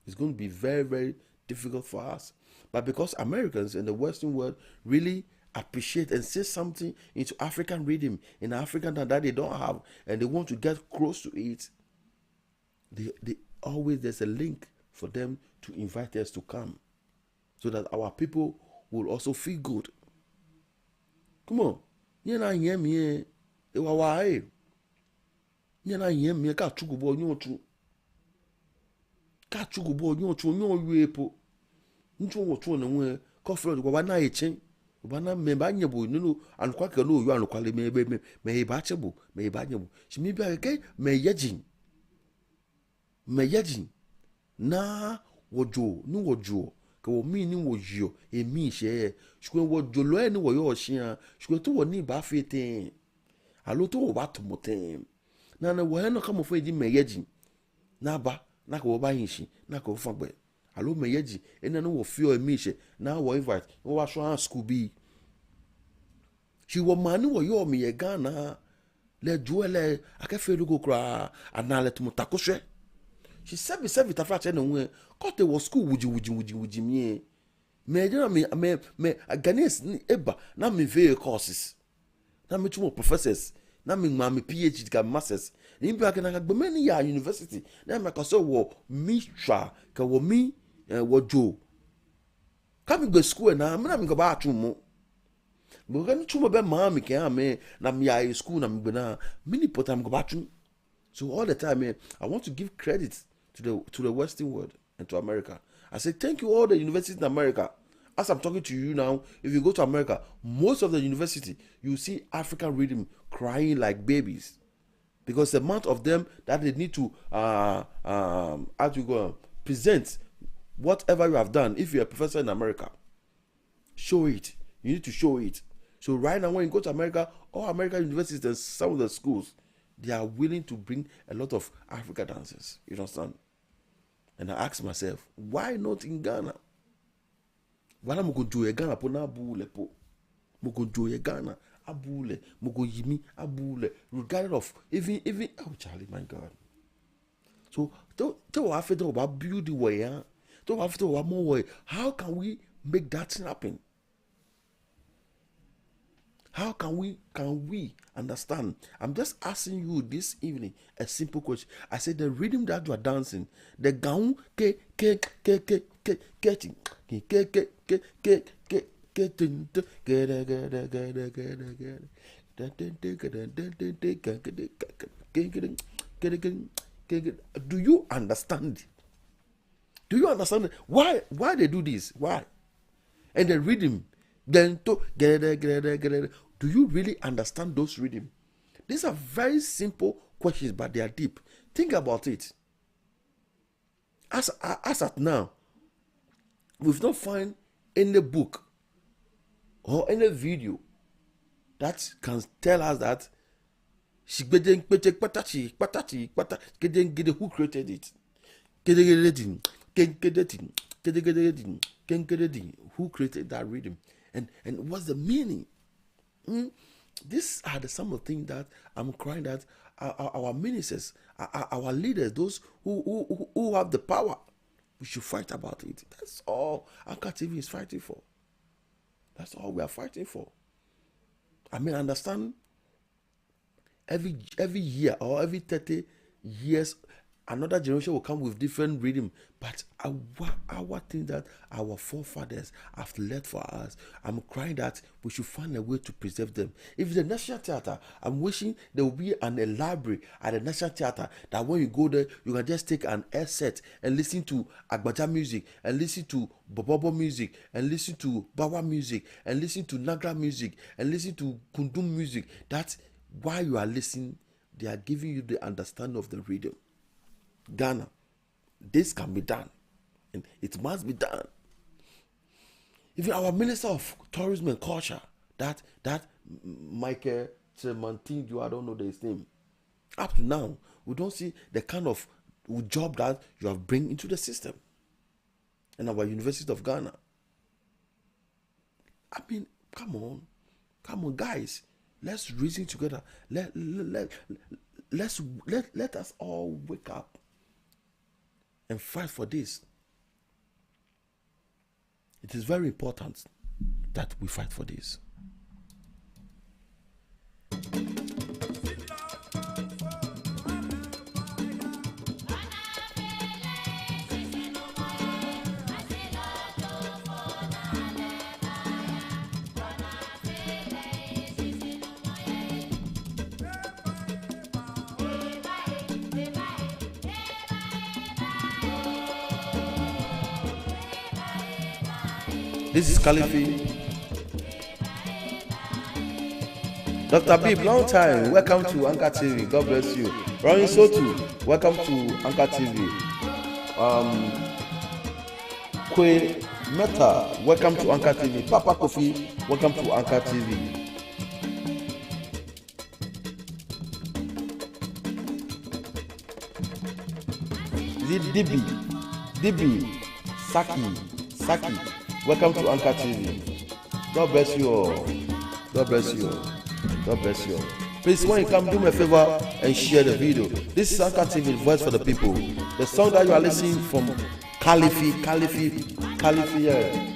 It's going to be very, very difficult for us. But because Americans in the Western world really appreciate and say something into African rhythm in African that they don't have, and they want to get close to it, they always, there's a link for them to invite us to come so that our people will also feel good. Come on, you know, hear me, why? You know, hear me, can't you go you to can't you go you to you po ncho na we coffee go na echen bana me ba nyebo nunu anukwa ke no yo anukwa le me ba chebo me ba nyebo shi mi bia ke me yejin na wojo ni wojo ke wo mi ni wojo emi se shwe wojo lo eni wo yo hia shwe to wo ni ba fete alo to wo ba to motem na wo he no ka mo fe di me yejin na ba na ko ba yin shi na ko fagbe Alo me yeji ena no wo feel emishe na wo invite wo wa so school bi. She wo mani wo yo me ye Ghana le juele akefe lugo kra anale tumutakoshe. She said me tafra che no we kote wo school wuji me. Me Ghanaians ni eba na me ve courses. Na me tumo professors na me PhD ka masters. Ni bi aka na gbe many ya university. Na me ka so wo mi twa ka wo mi wo jo. Ka me go school na me go ba atumo. But when you be mama can me na me I school na me na many potam go back. So all the time I want to give credit to the Western world and to America. I say thank you all the universities in America. As I'm talking to you now, if you go to America, most of the university you see African rhythm crying like babies, because the amount of them that they need to present whatever you have done. If you're a professor in America, show it. You need to show it. So right now, when you go to America, all American universities and some of the schools, they are willing to bring a lot of African dancers. You understand? And I ask myself, why not in Ghana? Why am I going to Ghana? Po na bule po. Mo go to Ghana abule. Mo go yimi abule. Regardless of even oh Charlie, my God. So don't have to about build the way. Don't have to about more way. How can we make that happen? How can we understand? I'm just asking you this evening a simple question. I said the rhythm that you are dancing, the gown do you understand? Do you understand why they do this? Why? And the rhythm, then to do you really understand those rhythm? These are very simple questions, but they are deep. Think about it. As at now, we've not found any book or any video that can tell us that who created it. Who created that rhythm, and what's the meaning? These are some of the things that I'm crying that our ministers, our leaders, those who have the power, we should fight about it. That's all Anca TV is fighting for. That's all we are fighting for. I mean, understand, every year or every 30 years, another generation will come with different rhythm, but our thing that our forefathers have left for us, I'm crying that we should find a way to preserve them. If the National Theatre, I'm wishing there will be a library at the National Theatre that when you go there, you can just take an headset and listen to Agbaja music, and listen to Bobobo music, and listen to Bawa music, and listen to Nagra music, and listen to Kundum music. That's while you are listening, they are giving you the understanding of the rhythm. Ghana, this can be done, and it must be done. Even our Minister of Tourism and Culture, that Michael Tremantinho, I don't know his name. Up to now, we don't see the kind of job that you have bring into the system. And our University of Ghana. I mean, come on, guys. Let's reason together. Let us all wake up and fight for this. It is very important that we fight for this. This is Khalifi. Dr. Bib, long time. Welcome to Anca TV. God bless you. Ronnie Sotu, welcome to Anca TV. Kwe Meta, welcome to Anca TV. Papa Kofi, welcome to Anca TV. DB, Saki. Welcome to Anca TV. God bless you all. God bless you all. God bless you all. Please, when you come, do me a favor and share the video. This is Anca TV, voice for the people. The song that you are listening from Califi, yeah.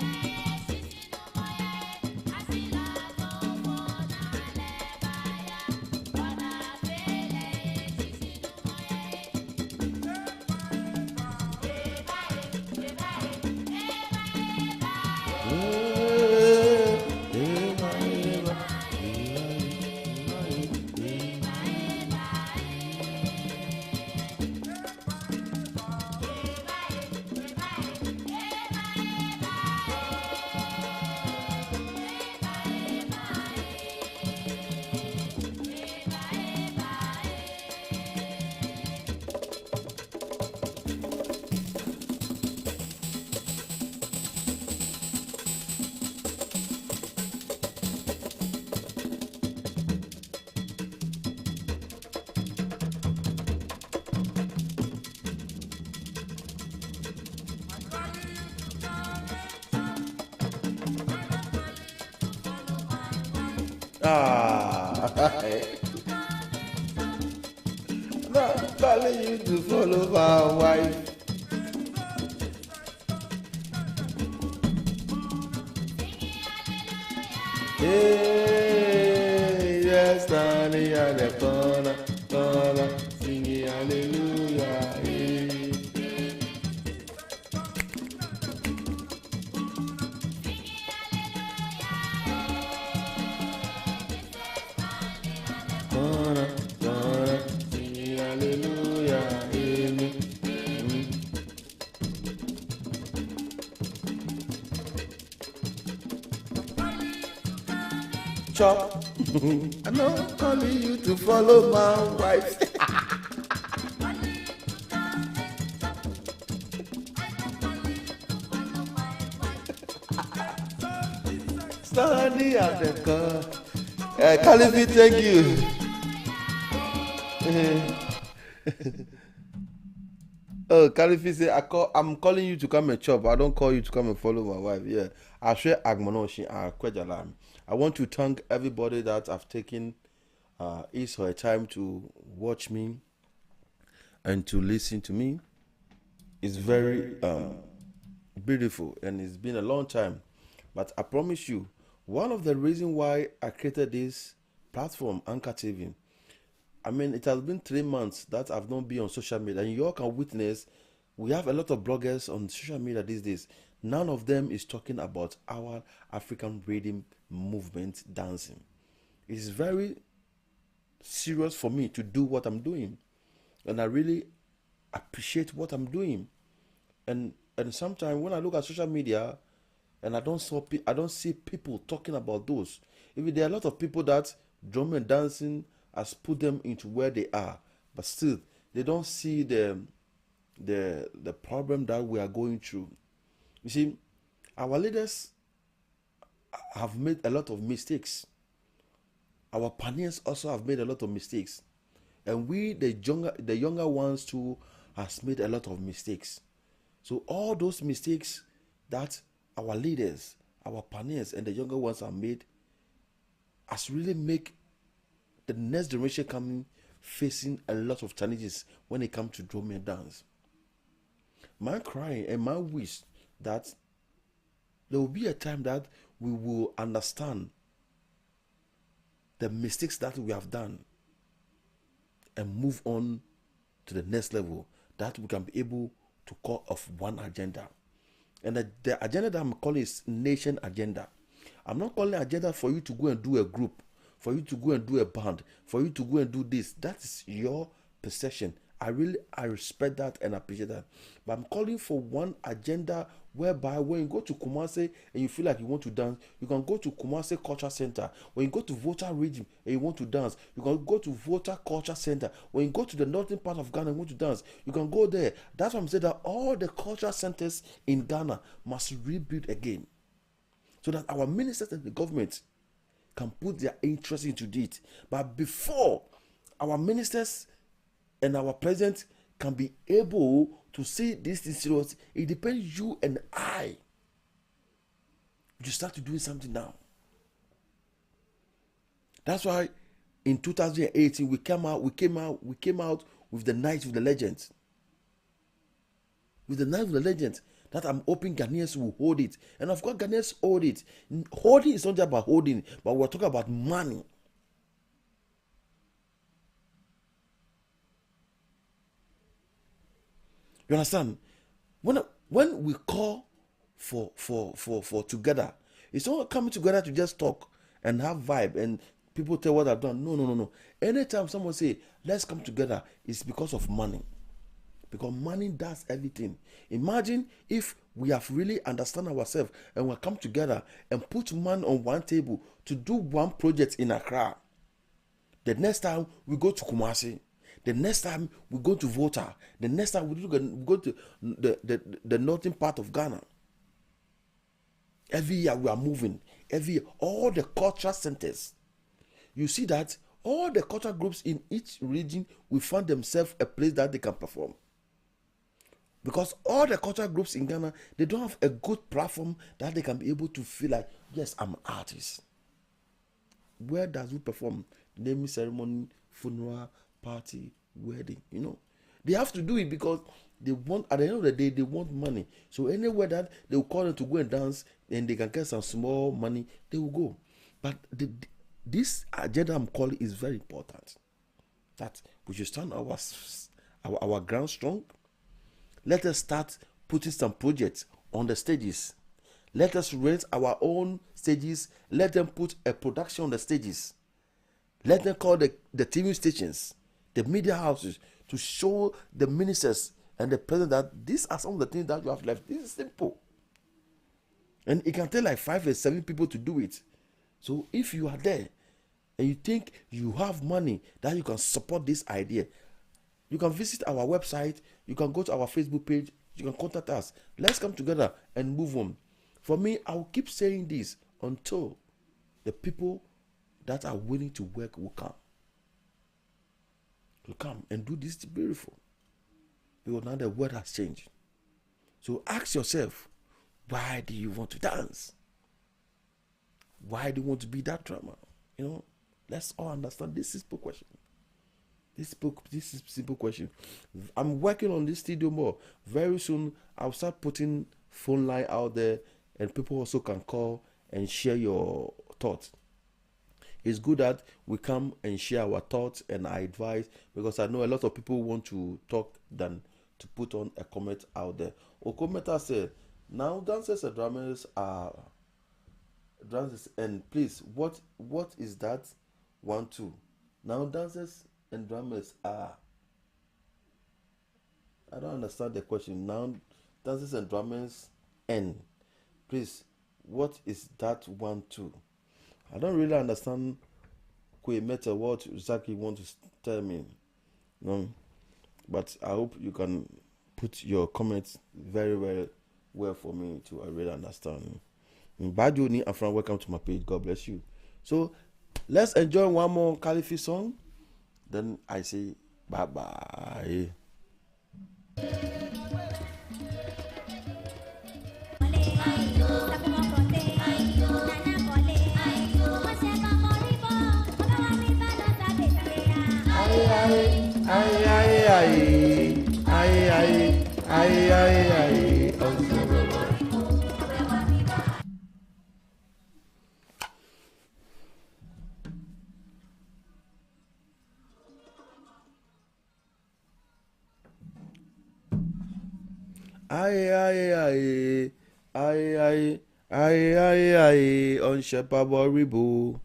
Not calling you to follow my wife. Hey, yes, standing at the corner, singing hallelujah. Hey. Singing hallelujah. Amen. Chop. I'm not calling you to follow my wife. Standing at the car. Califi, thank you. Oh, Califi say I'm calling you to come and chop. I don't call you to come and follow my wife. Yeah. I share Agmonoshi Kwejalam. I want to thank everybody that have taken his or her time to watch me and to listen to me. It's very beautiful, and it's been a long time. But I promise you, one of the reasons why I created this platform, Anca TV, I mean, it has been 3 months that I've not been on social media, and you all can witness, we have a lot of bloggers on social media these days. None of them is talking about our African rhythm movement dancing. It is very serious for me to do what I'm doing, and I really appreciate what I'm doing. And sometimes when I look at social media, and I don't see people talking about those. Even there are a lot of people that drum and dancing has put them into where they are, but still they don't see the problem that we are going through. You see, our leaders have made a lot of mistakes. Our pioneers also have made a lot of mistakes, and we, the younger ones too, has made a lot of mistakes. So all those mistakes that our leaders, our pioneers, and the younger ones have made has really make the next generation coming facing a lot of challenges when it comes to drum and dance. My cry and my wish that there will be a time that we will understand the mistakes that we have done and move on to the next level, that we can be able to call off one agenda. And the agenda that I'm calling is nation agenda. I'm not calling agenda for you to go and do a group, for you to go and do a band, for you to go and do this. That is your perception. I respect that and appreciate that. But I'm calling for one agenda whereby when you go to Kumasi and you feel like you want to dance, you can go to Kumasi Culture Center. When you go to Volta Region and you want to dance, you can go to Volta Culture Center. When you go to the northern part of Ghana and want to dance, you can go there. That's why I'm saying that all the culture centers in Ghana must rebuild again, so that our ministers and the government can put their interest into it. But before our ministers and our president can be able to see this thing serious, it depends you and I. You start to doing something now. That's why in 2018 we came out with the Night with the Legends. With the Night with the Legends, that I'm hoping Ghanaians will hold it. And of course, Ghanaians hold it. Holding is not just about holding, but we're talking about money. You understand? When we call for together, it's not coming together to just talk and have vibe and people tell what I've done. No. Anytime someone say, let's come together, it's because of money. Because money does everything. Imagine if we have really understand ourselves and we come together and put money on one table to do one project in Accra. The next time we go to Kumasi. The next time we go to Volta. The next time we go to the northern part of Ghana. Every year we are moving. Every year, all the cultural centers. You see that all the cultural groups in each region will find themselves a place that they can perform. Because all the cultural groups in Ghana, they don't have a good platform that they can be able to feel like, yes, I'm an artist. Where does we perform? Naming ceremony, funeral, party, wedding, They have to do it because they want, at the end of the day, they want money. So anywhere that they will call them to go and dance and they can get some small money, they will go. But this agenda I'm calling is very important. That we should stand our ground strong. Let us start putting some projects on the stages. Let us rent our own stages. Let them put a production on the stages. Let them call the TV stations, the media houses, to show the ministers and the president that these are some of the things that you have left. This is simple. And it can take like 5 or 7 people to do it. So if you are there and you think you have money that you can support this idea, you can visit our website, you can go to our Facebook page, you can contact us. Let's come together and move on. For me, I will keep saying this until the people that are willing to work will come. Will come and do this beautiful. Because now the world has changed. So ask yourself, why do you want to dance? Why do you want to be that drummer? Let's all understand this simple question. This is simple question. I'm working on this studio more. Very soon, I'll start putting phone line out there, and people also can call and share your thoughts. It's good that we come and share our thoughts and our advice, because I know a lot of people want to talk than to put on a comment out there. Okometa said, now dancers and drummers are dancers, and please, what is that 1 2? Now dancers and drummers are, I don't understand the question. Now dancers and drummers and please, what is that 1 2? I don't really understand Meta what exactly you want to tell me. But I hope you can put your comments very, very well for me to really understand. Bajoni Afran, welcome to my page. God bless you. So let's enjoy one more Khalifi song. Then I say bye bye. On Shepaboribo.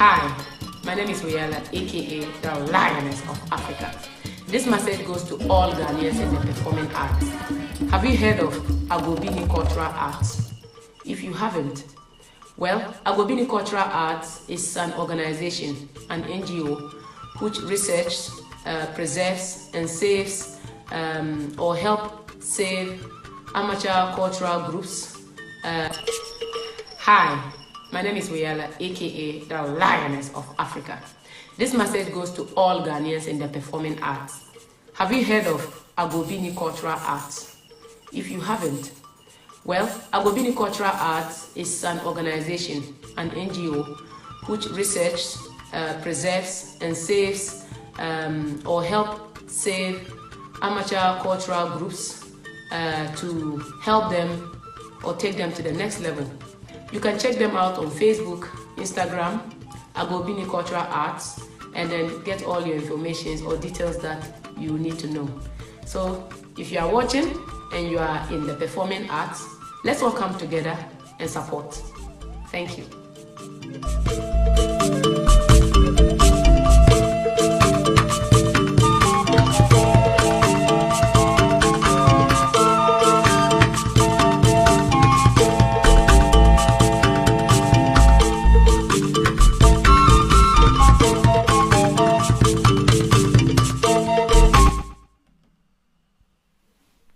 Hi, my name is Woyala, aka the Lioness of Africa. This message goes to all Ghanaians in the performing arts. Have you heard of Agobini Cultural Arts? If you haven't, well, Agobini Cultural Arts is an organization, an NGO, which researches, preserves, and saves or help save amateur cultural groups. Hi, my name is Woyala, aka the Lioness of Africa. This message goes to all Ghanaians in the performing arts. Have you heard of Agobini Cultural Arts? If you haven't, well, Agobini Cultural Arts is an organization, an NGO, which researches, preserves, and saves or help save amateur cultural groups to help them or take them to the next level. You can check them out on Facebook, Instagram, Agobini Cultural Arts, and then get all your information or details that you need to know. So if you are watching and you are in the performing arts, let's all come together and support. Thank you.